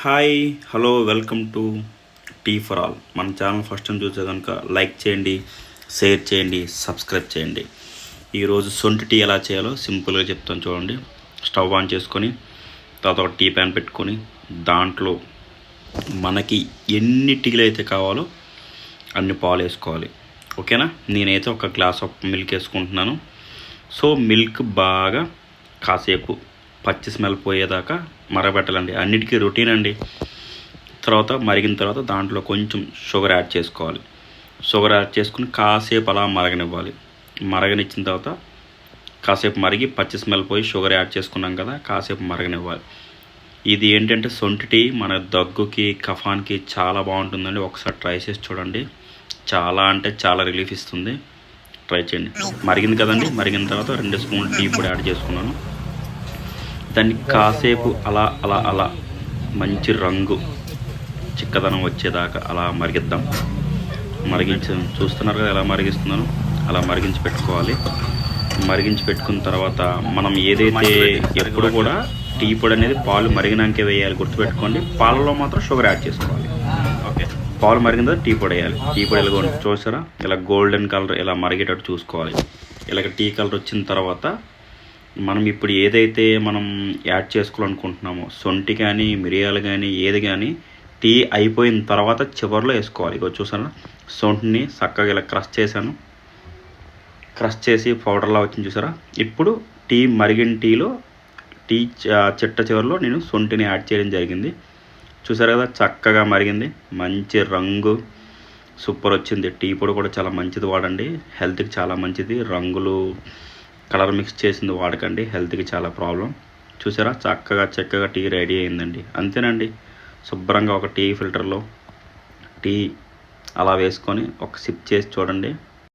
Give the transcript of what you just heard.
Hi hello welcome to tea for all. మన channel first time చూస్తే కనుక like చేయండి, షేర్ చేయండి, సబ్స్క్రైబ్ చేయండి. ఈరోజు సొంటి టీ ఎలా చేయాలో సింపుల్గా చెప్తాను చూడండి. స్టవ్ ఆన్ చేసుకొని తర్వాత ఒక టీ ప్యాన్ పెట్టుకొని దాంట్లో మనకి ఎన్ని టీలు అయితే కావాలో అన్ని పాలు వేసుకోవాలి. ఓకేనా? నేనైతే ఒక గ్లాస్ ఆఫ్ మిల్క్ వేసుకుంటున్నాను. సో మిల్క్ బాగా కాసేపు పచ్చి స్మెల్ పోయేదాకా మరగబెట్టాలండి. అన్నిటికీ రొటీన్ అండి. తర్వాత మరిగిన తర్వాత దాంట్లో కొంచెం షుగర్ యాడ్ చేసుకోవాలి. షుగర్ యాడ్ చేసుకుని కాసేపు అలా మరగనివ్వాలి. మరగనిచ్చిన తర్వాత కాసేపు మరిగి పచ్చి స్మెల్ పోయి షుగర్ యాడ్ చేసుకున్నాం కదా, కాసేపు మరగనివ్వాలి. ఇది ఏంటంటే సొంటి టీ మన దగ్గుకి కఫానికి చాలా బాగుంటుందండి. ఒకసారి ట్రై చేసి చూడండి. చాలా అంటే చాలా రిలీఫ్ ఇస్తుంది. ట్రై చేయండి. మరిగింది కదండి, మరిగిన తర్వాత 2 స్పూన్లు టీ పొడి యాడ్ చేసుకున్నాను. దాన్ని కాసేపు అలా అలా అలా మంచి రంగు చిక్కదనం వచ్చేదాకా అలా మరిగిద్దాం. చూస్తున్నారు కదా ఎలా మరిగిస్తున్నాను, అలా మరిగించి పెట్టుకోవాలి. మరిగించి పెట్టుకున్న తర్వాత మనం ఏదైతే ఎప్పుడు కూడా టీ పొడి అనేది పాలు మరిగినాకే వేయాలి, గుర్తుపెట్టుకోండి. పాలలో మాత్రం షుగర్ యాడ్ చేసుకోవాలి. ఓకే, పాలు మరిగిన తర్వాత టీ పొడి వేయాలి. టీ పొడి ఇలా చూసారా, ఇలా గోల్డెన్ కలర్ ఇలా మరిగేటట్టు చూసుకోవాలి. ఇలాగ టీ కలర్ వచ్చిన తర్వాత మనం ఇప్పుడు ఏదైతే మనం యాడ్ చేసుకోవాలనుకుంటున్నామో సొంటి కానీ మిరియాలు కానీ ఏది కానీ టీ అయిపోయిన తర్వాత చివరిలో వేసుకోవాలి. ఇగో చూసారా, సొంటిని చక్కగా ఇలా క్రష్ చేశాను. క్రష్ చేసి పౌడర్లా వచ్చింది చూసారా. ఇప్పుడు టీ మరిగిన టీలో చిట్ట చివరిలో నేను సొంటిని యాడ్ చేయడం జరిగింది. చూసారు కదా, చక్కగా మరిగింది. మంచి రంగు సూపర్ వచ్చింది. టీ పొడి కూడా చాలా మంచిది, వాడండి. హెల్త్కి చాలా మంచిది. రంగులు కలర్ మిక్స్ చేసింది వాడకండి, హెల్త్కి చాలా ప్రాబ్లం. చూసారా, చక్కగా టీ రెడీ అయిందండి. అంతేనండి. శుభ్రంగా ఒక టీ ఫిల్టర్లో టీ అలా వేసుకొని ఒక సిప్ చేసి చూడండి.